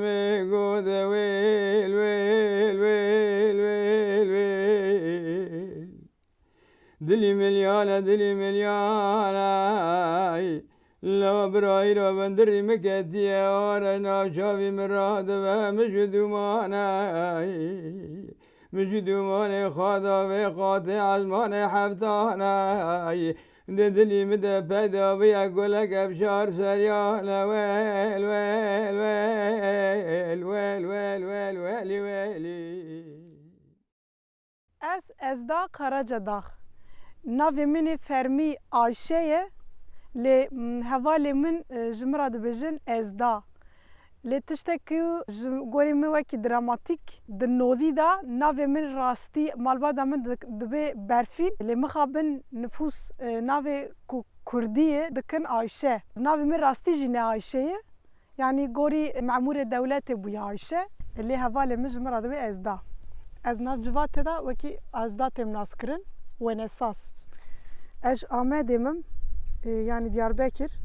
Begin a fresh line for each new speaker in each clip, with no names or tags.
me good will will will will will دلی ملیانه دلی ملیانه لو برای رو بندری مکتیه آره ناشاوی مراد و مجدومانه مجدومانه خدا و قاطع ازمان حفتانه دلی مده پیدا بیا گلک افشار سریانه ویل ویل ویل ویل ویل ویل ویلی ویلی
Ez da Karacadag. Navê min ê Fermî Ayşe ye. Lê hevalê min ji min re dibêjin Ezda. Lê tiştekî ji gorî min wekî dramatik di nodî da navê min rastî malbata min dibe Berfîn. Lê mixabin nifûs navê ku Kurdî ye dikin Ayşe. Navê min rastî jî ne Ayşe ye. Yani gorî memûrê dewletê bûye Ayşe. Lê hevalê min ji min re dibe Ezda. Ez nav civatê da wekî Ezda têm nas kirin Wenesas. Ez Amedê min yani Diyarbekir.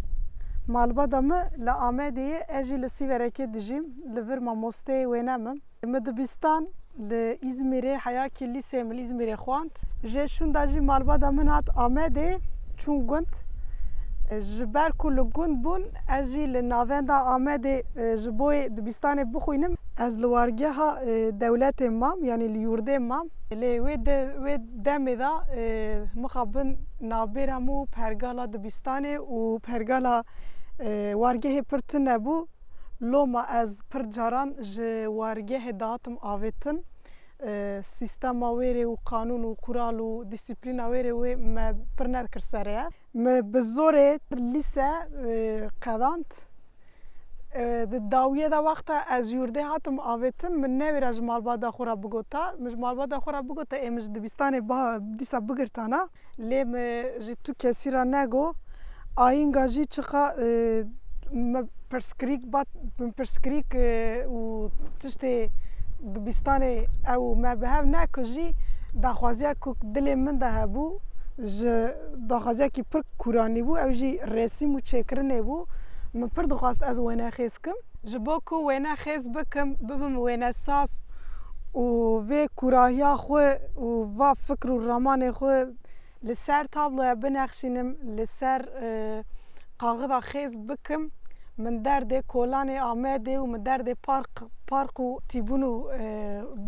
Malbata me li Amedê ez jî li Sîverekê dijîm li vir mamosteyê wêne min. Me dibistan li İzmîrê heyakî lîseyê min li İzmîrê xwand. Jê şûnda jî malbata min hat Amedê çûn gund. Ji ber ku li gund bûn ez jî li navenda Amedê ji bo dibistanê bixwînim. Ez li wargeha dewletê mam yani li yurdê mam. Lê wê demê da mixabin navbêr hemû pergala dibistanê û pergala wargehê pir tin nebû. Loma ez pir caran ji wargehê dihatim avêtin. Sîstema wêrê û qanûn û kural û dîsîplîna wêrê wê me pir nedikir serê. Me bi zorê lîse qedand. Di dawiyê da wexta ez yurdê hatim avêtin min newêre ji malbata xwe re bigota. Min ji malbata xwe re bigota ê min ji dibistanê dîsa bigirtana. Lê me ji tu kesî re nego. Ayînga jî çiqa me pirsgirîk û tiştê dibistanê ew me bi hev nekir jî daxwaziya ku dilê min de hebû ji daxwaziyekî pir kûranî bû ew jî resîm û çêkirinê bû. Min pir dixwast ez wênexêz kim. Ji bo ku wênexêz bikim bibim wênesas û vê kûrahiya xwe û va fikr û ramanê xwe li ser tabloya binexşînim, li ser qaxida xêz bikim. Min derdê kolanê Amedê û min derdê park û tîbûn û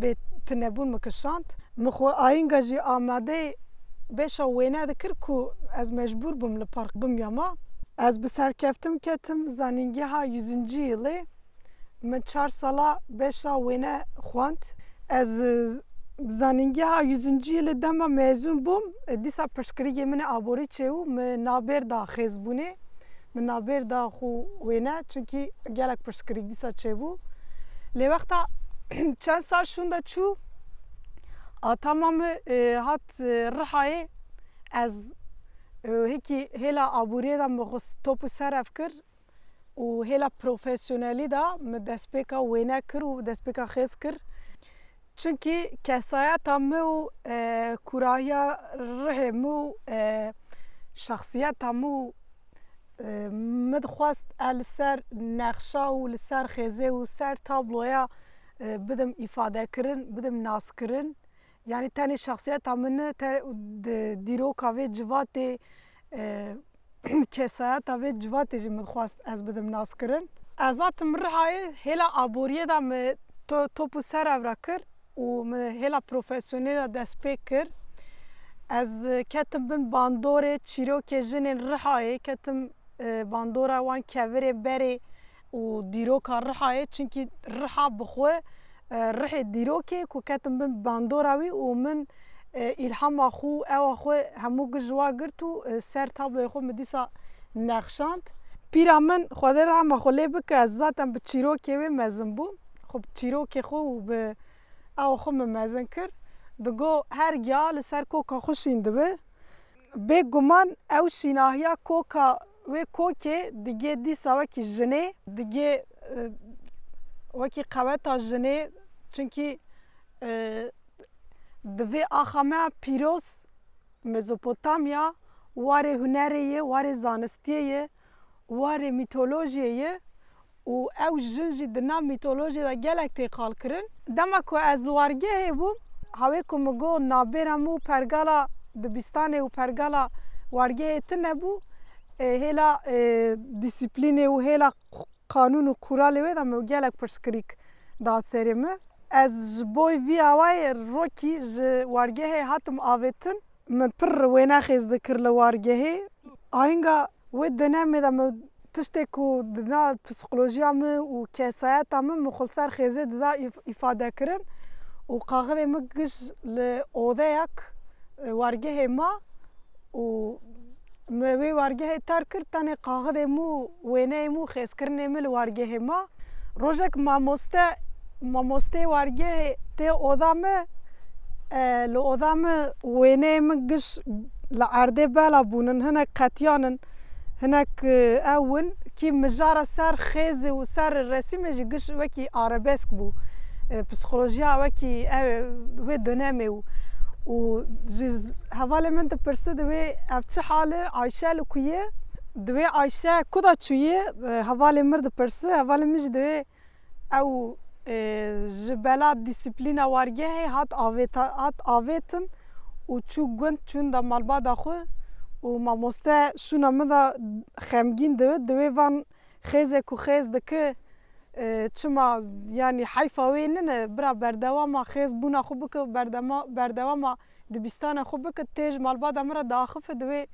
bêtinebûn min kişand. Min xwe ayînga jî Amedê bêşa wêne dikir ku ez mecbûr bûm li park bimyama. Ez bi serkeftim ketim zanîngeha 100. yılê. Min 4 sala bêşa wêne xwand. Ez zanîngeha 100. yılê dema mezûn bûm. Dîsa piştgirîkê min ê aborî çêbû min navbêr da xêzbûnê. Min navbêr da xwe wêne çunkî gelek piştgirîk dîsa çêbû. Lê wexta çend sal şûnda çû atama me hat Rihayê ez hekî hêla aboriyê da me top û serev kir û hêla profesyonelî da me destpêka wêne kir û destpêka xêz kir. Çunkî kesayeta me û kûrahiya Rihê me û şexsiyeta me û me dixwast ez li ser nexşa û li ser xêzê û ser tabloya bidim îfadekirin, bidim naskirin. Yani tenê şexsiyeta min ne dîroka vê civatê kesayeta vê civatê jî me dixwast ez bidim naskirin. Ez hatim Rihayê hêla aboriyê da me top û serev re kir û me hêla profesyonelî da destpêk kir. Ez ketim bin bandorê çîrokê jinên Rihayê ketim bandora wan kevirê berê û dîroka Rihayê çunkî Riha bi xwe Rihê dîrokê ku ketim bin bandora wî û min îlhama xwe ewa xwe hemû ji wa girt û ser tabloya xwe min dîsa nexşand. Pîra min Xwedê rehma xwe lê bike ez zaten bi çîrokê wê mezin bûm. Xwe bi çîrokê xwe û bi ewa xwe min mezin kir. Digo her giya li ser koka xwe şîn dibe. Bêguman ew şînahiya koka wê kokê dige dîsa wekî jinê dige wekî qeweta jinê çunkî di vê axameya pîroz Mezopotamya warê hunerê ye, warê zanistiyê ye, warê mîtolojiyê ye و او جن جی دنا میتولوژی دا گلک تیقال کرن دما کو از وارگه بوم هاوی کو مگو نابرم و پرگالا دبستان و پرگالا وارگه تنه بو هلا دیسیپلین و هلا قانون و قرال و دا مو گلک پرسکریک داد سرمه از جبوی وی آوای روکی ج وارگه هاتم آویتن من پر وینا خیز دکر لوارگه آینگا و دنمی دا مو تشتی کو دنا پسیکولوژیا مو و کسایت مو مخلصر خیزه دا ifade کرن و قاعد مگش لعوده یک وارگه ما و موی وارگه تر کرد تنه قاعد مو وینه مو خیز کرنه مل وارگه ما روزک ماموسته وارگه ته آدمه لآدم وینه مگش لعرده بالا بونن هنک قطیانن هنک اون کی مجار سر خیز و سر رسیمه جگش وکی عربسک بو پسیکولوژیا وکی و دنیمه و حواله من تپرسه دوی اف چه حاله عایشه لکویه دوی عایشه کدا چویه حواله مرد پرسه حواله مج دوی او جبلا دیسیپلینا وارگه هات آویتن و چو گوند چون دا مالبا دا خو و ماموسته شونا مدا خمگین دوی وان خیزه کو خیز دکه چما یعنی حیفا وینن برا بردواما خیز بونا خو بکه بردواما دبستان خو بکه تیج مالبا دا مرا داخف دوی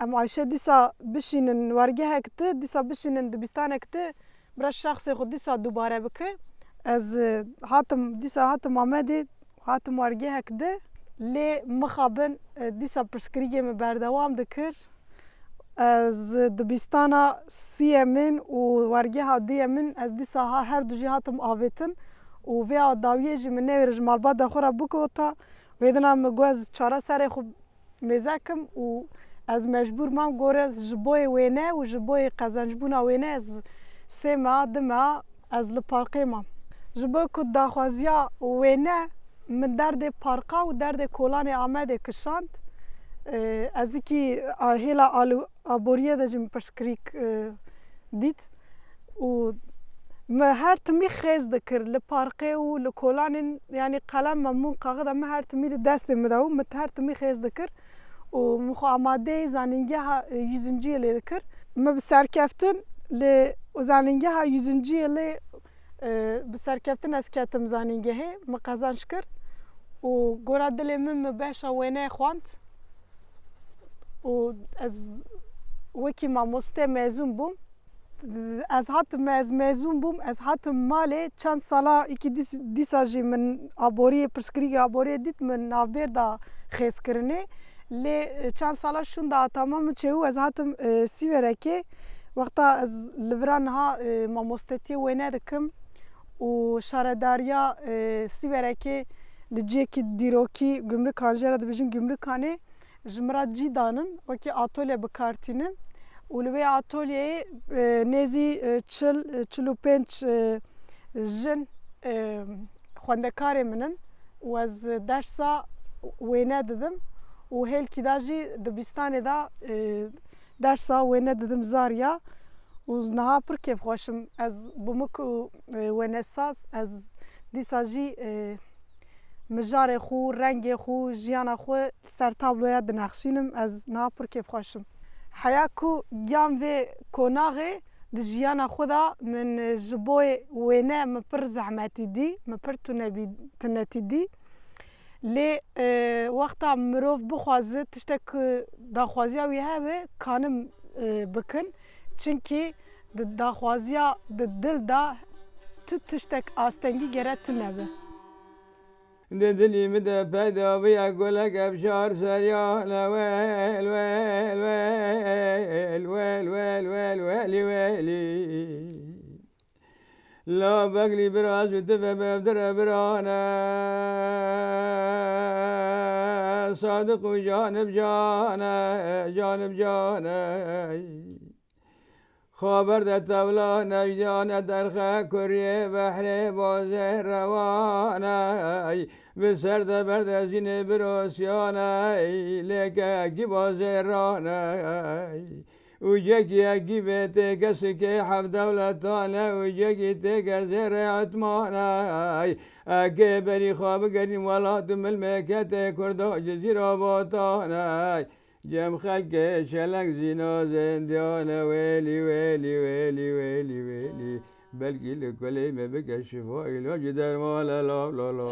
ام عایشه دیسا بشینن وارگه هکته دیسا بشینن دبستان هکته برا شخص خود دیسا دوباره بکه از هاتم آمده هاتم وارگه هکده لی مخابن دیسا پرسکریگه می بردوام دکر از دبستانا سی من و وارگه ها دی من از دیسا ها هر دو جی هاتم آویتن و ویا داویه جی من نویرج مالبا دا خورا بکوتا ویدنا مگو از چاره سر خوب میزکم و از مجبور مام گوره جبوی وینه و جبوی قزنجبونا وینه از سه ما دما از لپارقه مام جبوی کد داخوازیا وینه من درد پارقا و درد کولان آمده کشاند از اینکه هلا آبوریه داشتم پرسکریک دید و ما هر تمی خیز دکر لپارقه و لکولان یعنی قلم ممون قاعد ما هر تمی دست مداو مت هر تمی خیز دکر و مخو آماده زانینگه ها yüzüncü لی دکر ما بسرکفتن ل زانینگه ها yüzüncü لی بسرکفتن از کتم زانینگه ها ما قزانش کرد و گورا دل من باشا وینه خواند و از وکی ماموسته مزون بوم از هاتم از مزون بوم از هاتم ماله چند سالا ایکی دیسا جی من آبوری پرسکریگ آبوری دیت من نافبر دا خیز کرنه لی چند سالا شون دا تمام چهو از هاتم سیوره که وقتا از لوران ها ماموستتی وینه دکم و شارداریا سیوره که لجیکی دیروکی گمرک کانجره دبیجن گمرک کانه جمرات جی دانن وکی آتولیا بکارتینن ولوی آتولیه نزی چلو پنج جن خواندکار منن و از درسا وینه دادم و هل کداجی دبستان دا درسا وینه دادم زاریا و نها پر کیف خوشم از بومکو وینه ساز از دیساجی مجار خو رنگ خو جیان خو سر تابلویا دنخشینم از ناپر کیف خوشم حیاکو گیان و کناغه د جیان خدا من جبوی وینه مپر زحمتی دی مپر تنتی دی لی وقتا مروف بخوازه تشتک داخوازیا وی هاوه کانم بکن چنکی داخوازیا دل دا تشتک آستنگی گره تنبه
دلیم ده پیدا بیا گلک ابشار سریال ویل ویل ویل ویل ویل ویل ویلی ویلی لا بقلی براز و تفه بفتر برانه صادق و جانب جانه جانب جانه خبر ده تبلا نجدان درخه کریه بحر بازه روانه بسر ده برده زینه بروسیانه لیکه کی بازه رانه وجاكي أجيبتي قسكي حف دولتانا وجاكي تكسر عثمانا أكبري خواب قريم ولا دم المكاتي كردو جزيرة بوطانا جم خلق شلق زينو زنديانا ويلي ويلي ويلي ويلي ويلي بلقي لكل ما بقى الشفاء الوجه درمان لا لا لا لا.